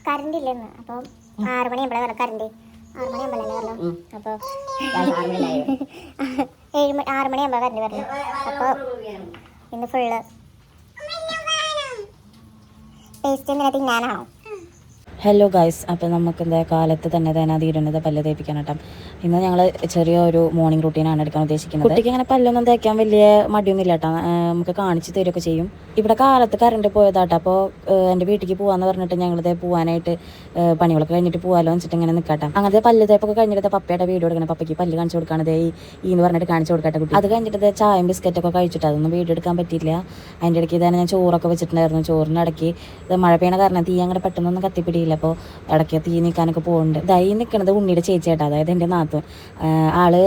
Current ഇല്ലെന്ന്. അപ്പോൾ 6 മണിയാകുമ്പോഴേ വരാം കറണ്ട്. 6 മണിയാകുമ്പോഴല്ലേ വരല്ലോ. അപ്പോൾ 6 മണിയാകുമ്പോൾ കറണ്ട് വരണം. അപ്പോൾ ഇന്ന് ഫുള്ള് ടേസ്റ്റ് എന്തിനാ തിന്നാനാണോ? ഹലോ ഗൈസ്, അപ്പോൾ നമുക്ക് എന്താ കാലത്ത് തന്നെ തീരുന്നത് പല്ല് തേപ്പിക്കാൻ കേട്ടോ. ഇന്ന് ഞങ്ങൾ ചെറിയൊരു മോർണിംഗ് റൂട്ടീനാണ് എടുക്കാൻ ഉദ്ദേശിക്കുന്നത്. കുട്ടിക്ക് അങ്ങനെ പല്ലൊന്നും തേക്കാൻ വലിയ മടിയൊന്നും ഇല്ല കേട്ടോ. നമുക്ക് കാണിച്ച് തരുമൊക്കെ ചെയ്യും. ഇവിടെ കാലത്ത് കറണ്ട് പോയതാട്ടോ. അപ്പോൾ എൻ്റെ വീട്ടിലേക്ക് പോകാമെന്ന് പറഞ്ഞിട്ട് ഞങ്ങളിത് പോകാനായിട്ട് പണികളൊക്കെ കഴിഞ്ഞിട്ട് പോകാമല്ലോ വെച്ചിട്ട് ഇങ്ങനെ നിൽക്കട്ടെ. അങ്ങനത്തെ പല്ല് തേപ്പൊക്കെ കഴിഞ്ഞിട്ട് പപ്പയുടെ വീഡിയോ എടുക്കണം. പപ്പയ്ക്ക് പല്ല് കാണിച്ച് കൊടുക്കുകയാണത് ഈ എന്ന് പറഞ്ഞിട്ട് കാണിച്ച് കൊടുക്കട്ടെ കുട്ടി. അത് കഴിഞ്ഞിട്ട് ചായയും ബിസ്ക്കറ്റൊക്കെ കഴിച്ചിട്ട് അതൊന്നും വീഡിയോ എടുക്കാൻ പറ്റിയില്ല. അതിൻ്റെ ഇടയ്ക്ക് തന്നെ ഞാൻ ചോറൊക്കെ വെച്ചിട്ടുണ്ടായിരുന്നു. ചോറിൻ്റെ ഇടയ്ക്ക് ഇത് മഴ പെയ്യണ കാരണം തീ അങ്ങനെ പെട്ടെന്നൊന്നും കത്തിപ്പിടിയില്ല. അപ്പോൾ ഇടയ്ക്ക് തീ നീക്കാനൊക്കെ പോകുന്നുണ്ട്. ഇതായി നിൽക്കുന്നത് ഉണ്ണിയുടെ ചേച്ചിയാട്ടോ, അതായത് എൻ്റെ നാത്തൂൻ. ആള്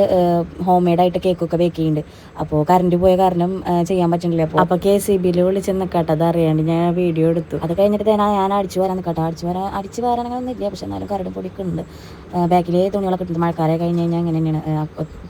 ഹോം മെയ്ഡായിട്ട് കേക്കൊക്കെ ബേക്ക് ചെയ്യുന്നുണ്ട്. അപ്പോൾ കറണ്ട് പോയ കാരണം ചെയ്യാൻ പറ്റുന്നില്ല. അപ്പോൾ KCBയിൽ വിളിച്ച് നിൽക്കട്ടെ. അത് അറിയാണ്ട് ഞാൻ വീഡിയോ എടുത്തു. അത് കഴിഞ്ഞിട്ട് ഞാൻ അടിച്ചു വരാൻ നിൽക്കട്ടെ. അടിച്ചു വരാൻ അങ്ങനെ ഒന്നും ഇല്ല. പക്ഷെ എന്നാലും കറണ്ട് പൊടിയൊക്കെ ഉണ്ട്. ബാക്കിൽ തുണികളൊക്കെ ഇട്ടിട്ട് മഴക്കാരെ കഴിഞ്ഞ് കഴിഞ്ഞാൽ അങ്ങനെ തന്നെയാണ്.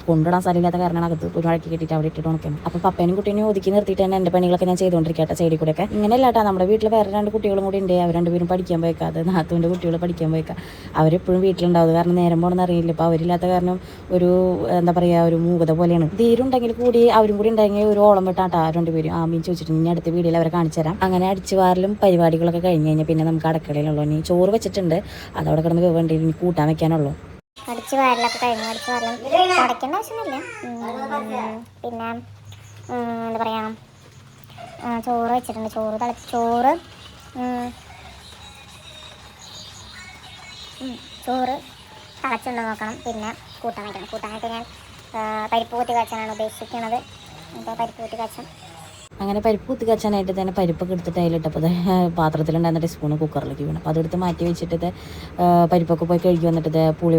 കൊണ്ടിടാൻ സ്ഥലമില്ലാത്ത കാരണമാണ് അകത്ത് ഒരു മഴയ്ക്ക് കെട്ടിയിട്ട് അവിടെ ഇട്ടിട്ട് ഉണക്കണം. അപ്പോൾ പപ്പേനും കുട്ടീനെ ഒതുക്കി നിർത്തിയിട്ട് തന്നെ എൻ്റെ പണികളൊക്കെ ഞാൻ ചെയ്തുകൊണ്ടിരിക്കട്ടെ സൈഡിൽ കൂടെയൊക്കെ. ഇങ്ങനെയല്ല കേട്ടോ, നമ്മുടെ വീട്ടിൽ വേറെ 2 കുട്ടികളും കൂടി ഉണ്ട്. അവർ 2 പേരും പഠിക്കാൻ പോയേക്കാതെ നാത്തൂൻ്റെ കുട്ടികൾ പഠിക്കാൻ പോയേക്കാം. അവരെപ്പോഴും വീട്ടിലുണ്ടാവും. കാരണം നേരം പോകണമെന്ന് അറിയില്ല. അപ്പോൾ അവരില്ലാത്ത കാരണം ഒരു എന്താ പറയുക, ഒരു മൂകത പോലെയാണ്. ധീരുണ്ടെങ്കിൽ കൂടി അവരും കൂടി ഉണ്ടെങ്കിൽ ഒരു ഓളം വിട്ടാട്ടാ 2 പേരും ആമീൻ ചോദിച്ചിട്ട് ഇനി അടുത്ത വീഡിയോയിൽ അവരെ കാണിച്ചു തരാം. അങ്ങനെ അടിച്ചു വാരലും പരിപാടികളൊക്കെ കഴിഞ്ഞ് കഴിഞ്ഞാൽ പിന്നെ നമുക്ക് അടുക്കളയിലുള്ളൂ. ഇനി ചോറ് വെച്ചിട്ടുണ്ട്, അതവിടെ കിടന്ന് വേണ്ടി ഇനി കൂട്ടാൻ വെക്കാനുള്ളൂ. അടിച്ചു വാരലൊക്കെ കഴിഞ്ഞു. അടിച്ചു വാരലും തുടയ്ക്കേണ്ട ആവശ്യമൊന്നുമില്ല. പിന്നെ എന്താ പറയുക, ചോറ് വെച്ചിട്ടുണ്ട്. ചോറ് തിളച്ചുണ്ടോ നോക്കണം. പിന്നെ കൂട്ടാൻ വയ്ക്കണം. കൂട്ടാനായിട്ട് ഞാൻ പരിപ്പ് കൂട്ടി കാച്ചാനാണ് ഉദ്ദേശിക്കുന്നത്. അപ്പോൾ പരിപ്പ് കൂട്ടി കാച്ചാൻ അങ്ങനെ പരിപ്പ് കുത്തി കച്ചാനായിട്ട് തന്നെ പരിപ്പൊക്കെ എടുത്തിട്ട് അതിലിട്ടപ്പോൾ പാത്രത്തിലുണ്ടായിരുന്ന ടീസ്പൂണ് കുക്കറിലേക്ക് വീണു. അപ്പോൾ അതെടുത്ത് മാറ്റി വെച്ചിട്ട് പരിപ്പൊക്കെ പോയി കഴുകി വന്നിട്ട് പുളി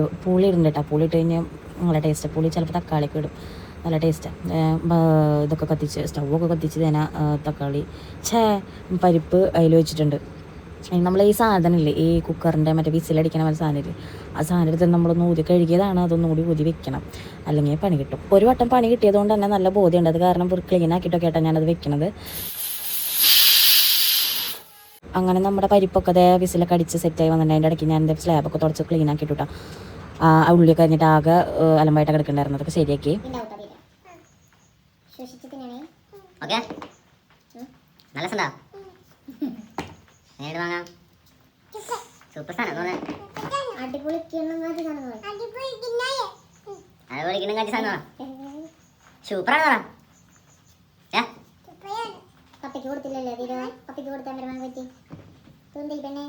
ഇടുന്നുണ്ട് കേട്ടോ. പുളി ഇട്ട് കഴിഞ്ഞാൽ നല്ല ടേസ്റ്റ്. പുളി ചിലപ്പോൾ തക്കാളിയൊക്കെ ഇടും, നല്ല ടേസ്റ്റാണ്. ഇതൊക്കെ കത്തിച്ച് സ്റ്റൗവൊക്കെ കത്തിച്ച് തന്നെ തക്കാളി പരിപ്പ് അതിൽ വെച്ചിട്ടുണ്ട്. നമ്മൾ ഈ സാധനമില്ലേ, ഈ കുക്കറിൻ്റെ മറ്റേ വിസിലടിക്കണ പോലെ സാധനമില്ലേ, ആ സാധനം എടുത്ത് നമ്മളൊന്ന് ഊതി കഴുകിയതാണ്. അതൊന്നുകൂടി ഊതി വെക്കണം, അല്ലെങ്കിൽ പണി കിട്ടും. ഒരു വട്ടം പണി കിട്ടിയതുകൊണ്ട് തന്നെ നല്ല ബോധ്യമുണ്ട്. അത് കാരണം ക്ലീൻ ആക്കിയിട്ടൊക്കെ ആയിട്ടാണ് ഞാനത് വെക്കണത്. അങ്ങനെ നമ്മുടെ പരിപ്പൊക്കെ അതേ വിസിലൊക്കെ അടിച്ച് സെറ്റായി വന്നിട്ടുണ്ട്. അതിൻ്റെ ഇടയ്ക്ക് ഞാൻ എൻ്റെ സ്ലാബൊക്കെ തുടച്ച് ക്ലീൻ ആക്കിയിട്ടാ. ഉള്ളിയൊക്കെ കഴിഞ്ഞിട്ട് ആകെ അലമ്പായിട്ട് കിടക്കണ്ടായിരുന്നു. അതൊക്കെ ശരിയാക്കി. പപ്പയ്ക്ക് കൊടുത്തില്ലല്ലേ തീരെ? പപ്പയ്ക്ക് കൊടുത്താൽ വരുമാനം പറ്റി തോന്നി പെണ്ണെ.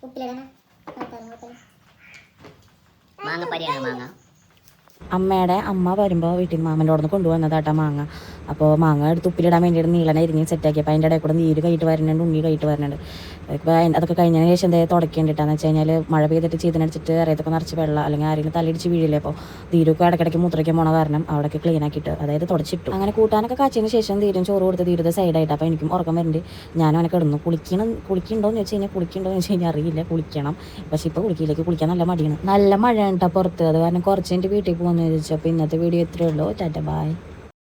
ഉപ്പിലിടണ മാങ്ങ പരിയാണ് മാങ്ങ. അമ്മയുടെ അമ്മ വരുമ്പോൾ വീട്ടിൽ നിന്ന് മാമൻ്റെ അവിടെ നിന്ന് കൊണ്ടുവന്നതാട്ടാ മാങ്ങ. അപ്പോൾ മാങ്ങ എടുത്ത് ഉപ്പിലിടാൻ വേണ്ടിയിട്ട് നീളനെ ഇരിഞ്ഞ് സെറ്റാക്കി. അപ്പോൾ അതിൻ്റെ ഇടയിൽ കൂടെ നീര് കൈയിട്ട് വരുന്നുണ്ട്, ഉണ്ണി കൈയിട്ട് വരുന്നുണ്ട്. ഇപ്പോൾ അതൊക്കെ കഴിഞ്ഞതിന് ശേഷം എന്താ തുടക്കേണ്ടിട്ടാന്ന് വെച്ച് കഴിഞ്ഞാൽ മഴ പെയ്തിട്ട് ചെയ്തിനടിച്ചിട്ട് അറിയത്തൊക്കെ നിറച്ച് വെള്ളം അല്ലെങ്കിൽ ആരെങ്കിലും തലയിടിച്ച് വീഴില്ലേ. അപ്പോൾ ധീരൊക്കെ ഇടയ്ക്കിടയ്ക്ക് മൂത്രയ്ക്ക് പോണ കാരണം അവിടെയൊക്കെ ക്ലീൻ ആക്കിയിട്ട്, അതായത് തുടച്ചിട്ടു. അങ്ങനെ കൂട്ടാനൊക്കെ കാച്ചതിന് ശേഷം ധീരം ചോറ് കൊടുത്ത് ധീരത സൈഡായിട്ട്. അപ്പോൾ എനിക്കും ഉറക്കം വരുന്നുണ്ട്. ഞാനും അവനെ കിടന്നു. കുളിക്കണ്ടോന്ന് വെച്ച് കഴിഞ്ഞാൽ അറിയില്ല. കുളിക്കണം, പക്ഷേ ഇപ്പോൾ കുളിക്കാൻ നല്ല മടിയാണ്. നല്ല മഴ ഉണ്ടോ പുറത്ത്. അത് കാരണം കുറച്ച് എൻ്റെ വീട്ടിൽ പോകുമെന്ന് ചോദിച്ചു. അപ്പോൾ ഇന്നത്തെ വീഡിയോ ഇത്രയേ ഉള്ളൂ. ടാറ്റ ബൈ.